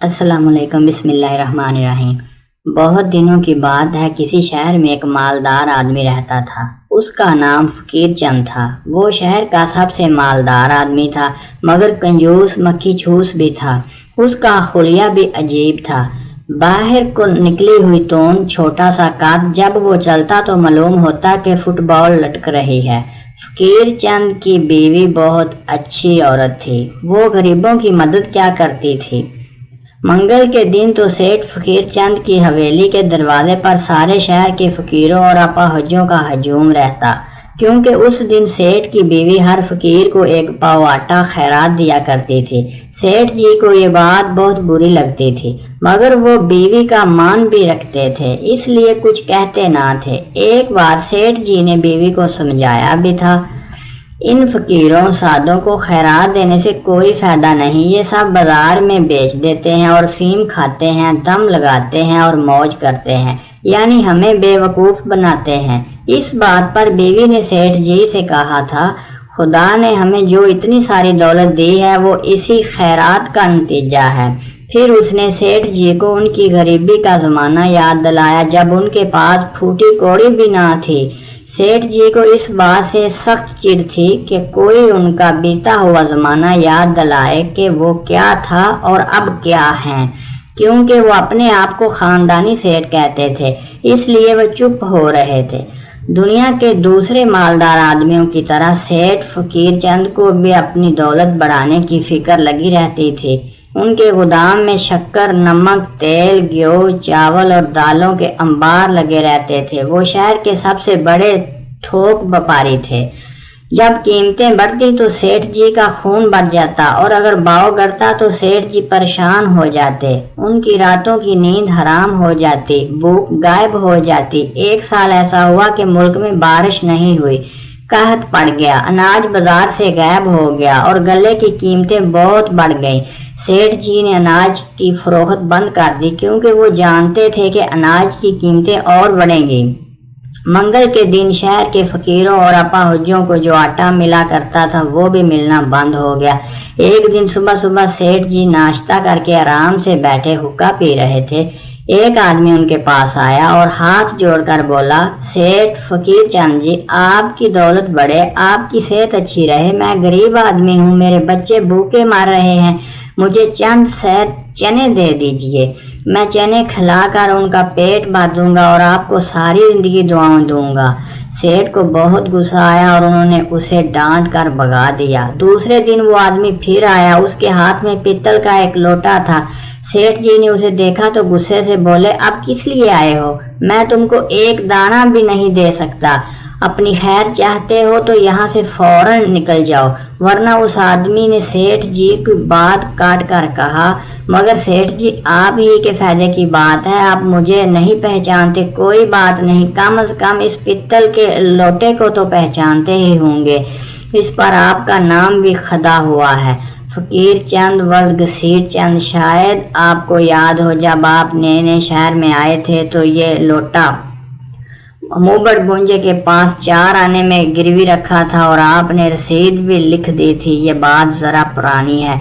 السلام علیکم، بسم اللہ الرحمن الرحیم۔ بہت دنوں کی بات ہے، کسی شہر میں ایک مالدار آدمی رہتا تھا۔ اس کا نام فقیر چند تھا۔ وہ شہر کا سب سے مالدار آدمی تھا، مگر کنجوس مکھی چھوس بھی تھا۔ اس کا خلیہ بھی عجیب تھا، باہر کو نکلی ہوئی توند، چھوٹا سا قد، جب وہ چلتا تو معلوم ہوتا کہ فٹ بال لٹک رہی ہے۔ فقیر چند کی بیوی بہت اچھی عورت تھی، وہ غریبوں کی مدد کیا کرتی تھی۔ منگل کے دن تو سیٹھ فقیر چند کی حویلی کے دروازے پر سارے شہر کے فقیروں اور اپاہجوں کا ہجوم رہتا، کیونکہ اس دن سیٹھ کی بیوی ہر فقیر کو ایک پاؤ آٹا خیرات دیا کرتی تھی۔ سیٹھ جی کو یہ بات بہت بری لگتی تھی، مگر وہ بیوی کا مان بھی رکھتے تھے، اس لیے کچھ کہتے نہ تھے۔ ایک بار سیٹھ جی نے بیوی کو سمجھایا بھی تھا، ان فقیروں سادوں کو خیرات دینے سے کوئی فائدہ نہیں، یہ سب بازار میں بیچ دیتے ہیں اور فیم کھاتے ہیں، دم لگاتے ہیں اور موج کرتے ہیں، یعنی ہمیں بے وقوف بناتے ہیں۔ اس بات پر بیوی نے سیٹھ جی سے کہا تھا، خدا نے ہمیں جو اتنی ساری دولت دی ہے وہ اسی خیرات کا نتیجہ ہے۔ پھر اس نے سیٹھ جی کو ان کی غریبی کا زمانہ یاد دلایا، جب ان کے پاس پھوٹی کوڑی بھی نہ تھی۔ سیٹھ جی کو اس بات سے سخت چڑ تھی کہ کوئی ان کا بیتا ہوا زمانہ یاد دلائے کہ وہ کیا تھا اور اب کیا ہیں، کیونکہ وہ اپنے آپ کو خاندانی سیٹھ کہتے تھے، اس لیے وہ چپ ہو رہے تھے۔ دنیا کے دوسرے مالدار آدمیوں کی طرح سیٹھ فقیر چند کو بھی اپنی دولت بڑھانے کی فکر لگی رہتی تھی۔ ان کے گودام میں شکر، نمک، تیل، گیہوں، چاول اور دالوں کے انبار لگے رہتے تھے۔ وہ شہر کے سب سے بڑے تھوک وپاری تھے۔ جب قیمتیں بڑھتی تو سیٹھ جی کا خون بڑھ جاتا، اور اگر بھاؤ گرتا تو سیٹھ جی پریشان ہو جاتے۔ ان کی راتوں کی نیند حرام ہو جاتی، بھوک غائب ہو جاتی۔ ایک سال ایسا ہوا کہ ملک میں بارش نہیں ہوئی، قحط پڑ گیا، اناج بازار سے غائب ہو گیا اور غلے کی قیمتیں بہت بڑھ گئیں۔ سیٹھ جی نے اناج کی فروخت بند کر دی، کیونکہ وہ جانتے تھے کہ اناج کی قیمتیں اور بڑھیں گی۔ منگل کے دن شہر کے فقیروں اور اپاہجوں کو جو آٹا ملا کرتا تھا وہ بھی ملنا بند ہو گیا۔ ایک دن صبح سیٹھ جی ناشتہ کر کے آرام سے بیٹھے حقہ پی رہے تھے۔ ایک آدمی ان کے پاس آیا اور ہاتھ جوڑ کر بولا، سیٹھ فقیر چند جی، آپ کی دولت بڑھے، آپ کی صحت اچھی رہے، میں غریب آدمی ہوں، میرے بچے بھوکے مر رہے ہیں، مجھے چند صحت چنے دے دیجئے، میں چنے کھلا کر ان کا پیٹ بھر دوں گا اور آپ کو ساری زندگی دعاؤں دوں گا۔ سیٹھ کو بہت غصہ آیا اور انہوں نے اسے ڈانٹ کر بھگا دیا۔ دوسرے دن وہ آدمی پھر آیا، اس کے ہاتھ میں پیتل کا ایک لوٹا تھا۔ سیٹھ جی نے اسے دیکھا تو غصے سے بولے، اب کس لیے آئے ہو؟ میں تم کو ایک دانہ بھی نہیں دے سکتا، اپنی خیر چاہتے ہو تو یہاں سے فوراً نکل جاؤ، ورنہ اس آدمی نے سیٹھ جی کی بات کاٹ کر کہا، مگر سیٹھ جی، آپ ہی کے فائدے کی بات ہے، آپ مجھے نہیں پہچانتے، کوئی بات نہیں، کم از کم اس پتل کے لوٹے کو تو پہچانتے ہی ہوں گے، اس پر آپ کا نام بھی کھدا ہوا ہے، فقیر چند ولد گھسیٹ چند۔ شاید آپ کو یاد ہو، جب آپ نئے شہر میں آئے تھے تو یہ لوٹا موبڑ بونجے کے پاس 4 آنے میں گروی رکھا تھا اور آپ نے رسید بھی لکھ دی تھی۔ یہ بات ذرا پرانی ہے،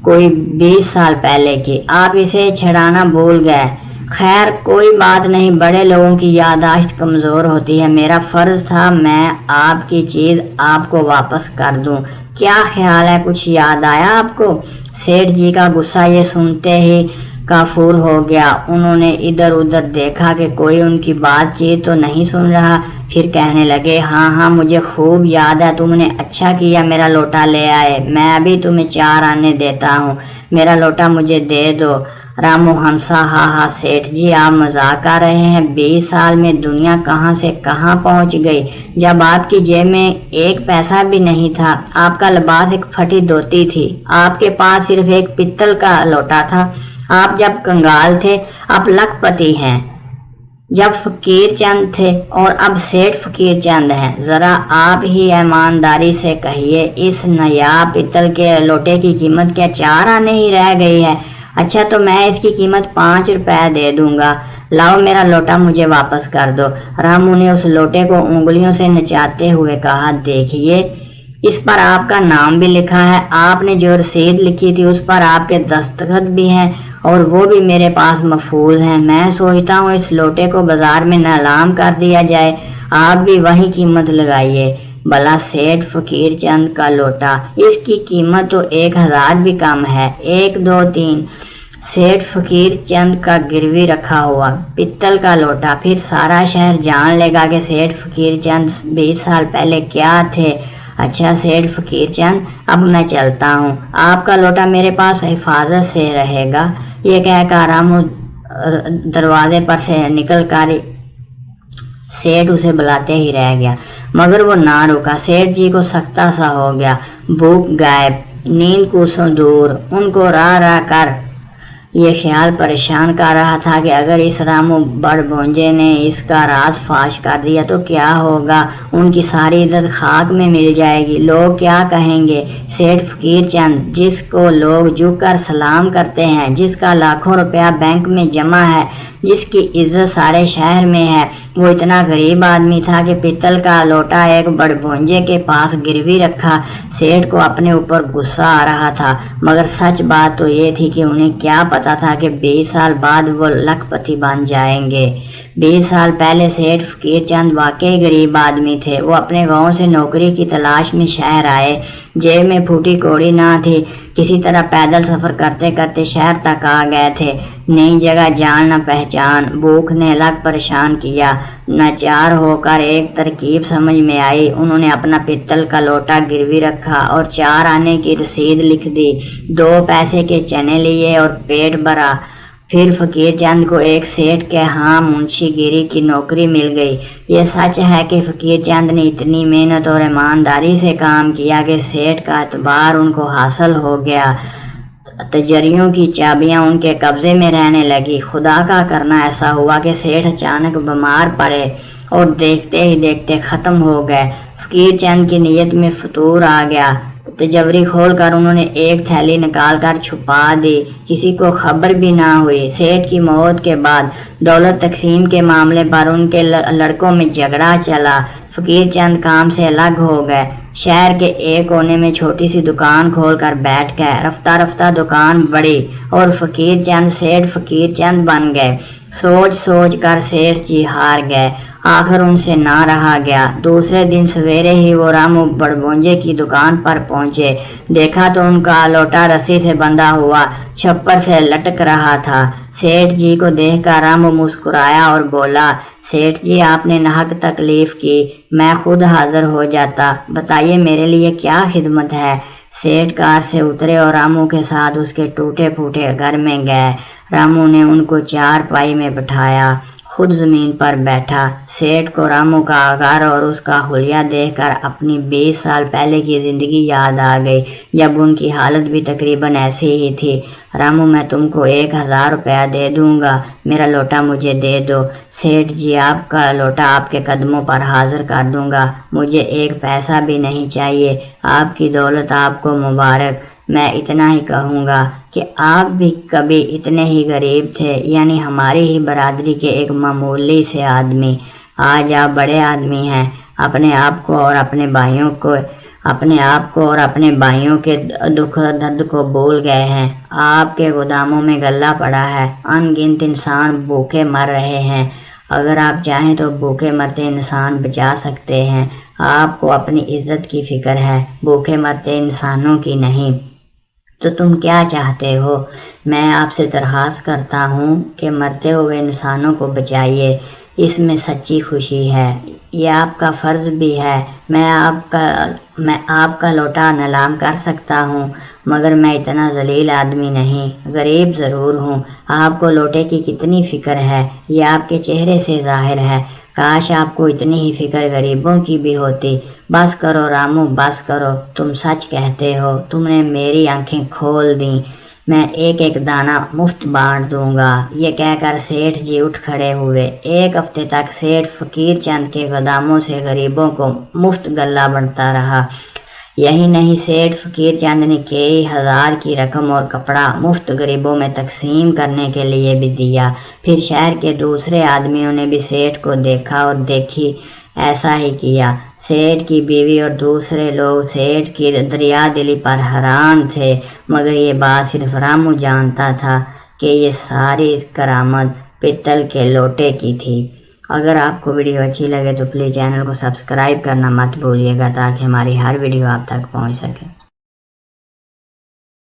کوئی 20 سال پہلے کی، آپ اسے چھڑانا بھول گئے۔ خیر کوئی بات نہیں، بڑے لوگوں کی یادداشت کمزور ہوتی ہے، میرا فرض تھا میں آپ کی چیز آپ کو واپس کر دوں۔ کیا خیال ہے، کچھ یاد آیا آپ کو؟ سیٹھ جی کا غصہ یہ سنتے ہی کافور ہو گیا۔ انہوں نے ادھر ادھر دیکھا کہ کوئی ان کی بات چیت تو نہیں سن رہا، پھر کہنے لگے، ہاں مجھے خوب یاد ہے، تم نے اچھا کیا میرا لوٹا لے آئے، میں ابھی تمہیں 4 آنے دیتا ہوں، میرا لوٹا مجھے دے دو۔ رامو ہنسا، ہاں سیٹھ جی، آپ مذاق کر رہے ہیں، 20 سال میں دنیا کہاں سے کہاں پہنچ گئی، جب آپ کی جیب میں 1 پیسہ بھی نہیں تھا، آپ کا لباس ایک پھٹی دھوتی تھی، آپ کے پاس صرف ایک پتل کا لوٹا تھا، آپ جب کنگال تھے، اب لکھ پتی ہیں، جب فقیر چند تھے اور اب سیٹھ فقیر چند ہیں۔ ذرا آپ ہی ایمانداری سے کہیے، اس نایاب پتل کے لوٹے کی قیمت کیا 4 آنے ہی رہ گئی ہے؟ اچھا تو میں اس کی قیمت 5 روپے دے دوں گا، لاؤ میرا لوٹا مجھے واپس کر دو۔ رامو نے اس لوٹے کو انگلیوں سے نچاتے ہوئے کہا، دیکھیے اس پر آپ کا نام بھی لکھا ہے، آپ نے جو رسید لکھی تھی اس پر آپ کے دستخط بھی ہیں، اور وہ بھی میرے پاس محفوظ ہیں۔ میں سوچتا ہوں اس لوٹے کو بازار میں نیلام کر دیا جائے، آپ بھی وہی قیمت لگائیے۔ بھلا سیٹھ فقیر چند کا لوٹا، اس کی قیمت تو 1000 بھی کم ہے۔ 1 2 3 سیٹھ فقیر چند کا گروی رکھا ہوا پتل کا لوٹا۔ پھر سارا شہر جان لے گا کہ سیٹھ فقیر چند 20 سال پہلے کیا تھے۔ اچھا سیٹھ فقیر چند، اب میں چلتا ہوں، آپ کا لوٹا میرے پاس حفاظت سے رہے گا۔ یہ کہہ کر رامو دروازے پر سے نکل کر سیٹھ اسے بلاتے ہی رہ گیا، مگر وہ نہ رکا۔ سیٹھ جی کو سکتا سا ہو گیا، بھوک غائب، نیند کوسوں دور۔ ان کو راہ راہ کر یہ خیال پریشان کر رہا تھا کہ اگر اس رامو بڑ بونجے نے اس کا راز فاش کر دیا تو کیا ہوگا؟ ان کی ساری عزت خاک میں مل جائے گی۔ لوگ کیا کہیں گے؟ سیٹھ فقیر چند، جس کو لوگ جھک کر سلام کرتے ہیں، جس کا لاکھوں روپیہ بینک میں جمع ہے، جس کی عزت سارے شہر میں ہے، وہ اتنا غریب آدمی تھا کہ پتل کا لوٹا ایک بڑ بونجے کے پاس گروی رکھا۔ سیٹھ کو اپنے اوپر غصہ آ رہا تھا، مگر سچ بات تو یہ تھی کہ انہیں کیا پتا تھا کہ 20 سال بعد وہ لکھ پتی بن جائیں گے۔ 20 سال پہلے سیٹھ فقیر چند واقعی غریب آدمی تھے۔ وہ اپنے گاؤں سے نوکری کی تلاش میں شہر آئے، جیب میں پھوٹی کوڑی نہ تھی، کسی طرح پیدل سفر کرتے کرتے شہر تک آ گئے تھے۔ نئی جگہ جان نہ پہچان، بھوک نے الگ پریشان کیا۔ ناچار ہو کر ایک ترکیب سمجھ میں آئی، انہوں نے اپنا پتل کا لوٹا گروی رکھا اور 4 آنے کی رسید لکھ دی، 2 پیسے کے چنے لیے اور پیٹ بھرا۔ پھر فقیر چند کو ایک سیٹھ کے ہاں منشی گیری کی نوکری مل گئی۔ یہ سچ ہے کہ فقیر چند نے اتنی محنت اور ایمانداری سے کام کیا کہ سیٹھ کا اعتبار ان کو حاصل ہو گیا۔ تجریوں کی چابیاں ان کے قبضے میں رہنے لگی۔ خدا کا کرنا ایسا ہوا کہ سیٹھ اچانک بیمار پڑے اور دیکھتے ہی دیکھتے ختم ہو گئے۔ فقیر چند کی نیت میں فطور آ گیا۔ تجوری کھول کر انہوں نے ایک تھیلی نکال کر چھپا دی، کسی کو خبر بھی نہ ہوئی۔ سیٹھ کی موت کے بعد دولت تقسیم کے معاملے پر ان کے لڑکوں میں جھگڑا چلا۔ فقیر چند کام سے الگ ہو گئے، شہر کے ایک کونے میں چھوٹی سی دکان کھول کر بیٹھ گئے۔ رفتہ رفتہ دکان بڑھی اور فقیر چند سیٹھ فقیر چند بن گئے۔ سوچ سوچ کر سیٹھ جی ہار گئے، آخر ان سے نہ رہا گیا۔ دوسرے دن سویرے ہی وہ رامو بڑبونجے کی دکان پر پہنچے، دیکھا تو ان کا لوٹا رسی سے بندھا ہوا چھپر سے لٹک رہا تھا۔ سیٹھ جی کو دیکھ کر رامو مسکرایا اور بولا، سیٹھ جی آپ نے ناحق تکلیف کی، میں خود حاضر ہو جاتا، بتائیے میرے لیے کیا خدمت ہے؟ سیٹھ کار سے اترے اور رامو کے ساتھ اس کے ٹوٹے پھوٹے گھر میں گئے۔ رامو نے ان کو 4 پائی میں بٹھایا، خود زمین پر بیٹھا۔ سیٹھ کو رامو کا گھر اور اس کا حلیہ دیکھ کر اپنی 20 سال پہلے کی زندگی یاد آ گئی، جب ان کی حالت بھی تقریباً ایسی ہی تھی۔ رامو میں تم کو 1000 روپیہ دے دوں گا، میرا لوٹا مجھے دے دو۔ سیٹھ جی آپ کا لوٹا آپ کے قدموں پر حاضر کر دوں گا، مجھے 1 پیسہ بھی نہیں چاہیے، آپ کی دولت آپ کو مبارک۔ میں اتنا ہی کہوں گا کہ آپ بھی کبھی اتنے ہی غریب تھے، یعنی ہماری ہی برادری کے ایک معمولی سے آدمی۔ آج آپ بڑے آدمی ہیں، اپنے آپ کو اور اپنے بھائیوں کے دکھ درد کو بھول گئے ہیں۔ آپ کے گوداموں میں غلہ پڑا ہے، ان گنت انسان بھوکے مر رہے ہیں، اگر آپ چاہیں تو بھوکے مرتے انسان بچا سکتے ہیں۔ آپ کو اپنی عزت کی فکر ہے، بھوکے مرتے انسانوں کی نہیں۔ تو تم کیا چاہتے ہو؟ میں آپ سے درخواست کرتا ہوں کہ مرتے ہوئے انسانوں کو بچائیے، اس میں سچی خوشی ہے، یہ آپ کا فرض بھی ہے۔ میں آپ کا لوٹا نیلام کر سکتا ہوں، مگر میں اتنا ذلیل آدمی نہیں، غریب ضرور ہوں۔ آپ کو لوٹے کی کتنی فکر ہے، یہ آپ کے چہرے سے ظاہر ہے۔ کاش آپ کو اتنی ہی فکر غریبوں کی بھی ہوتی۔ بس کرو رامو، بس کرو، تم سچ کہتے ہو، تم نے میری آنکھیں کھول دیں، میں 1 دانہ مفت بانٹ دوں گا۔ یہ کہہ کر سیٹھ جی اٹھ کھڑے ہوئے۔ 1 ہفتے تک سیٹھ فقیر چند کے گوداموں سے غریبوں کو مفت غلہ بنتا رہا۔ یہی نہیں، سیٹھ فقیر چند نے کئی 1000 کی رقم اور کپڑا مفت غریبوں میں تقسیم کرنے کے لیے بھی دیا۔ پھر شہر کے دوسرے آدمیوں نے بھی سیٹھ کو دیکھا اور دیکھی ایسا ہی کیا۔ سیٹھ کی بیوی اور دوسرے لوگ سیٹھ کی دریا دلی پر حیران تھے، مگر یہ بات صرف رامو جانتا تھا۔ کہ یہ ساری کرامت پتل کے لوٹے کی تھی۔ اگر آپ کو ویڈیو اچھی لگے تو پلیز چینل کو سبسکرائب کرنا مت بھولیے گا تاکہ ہماری ہر ویڈیو آپ تک پہنچ سکے۔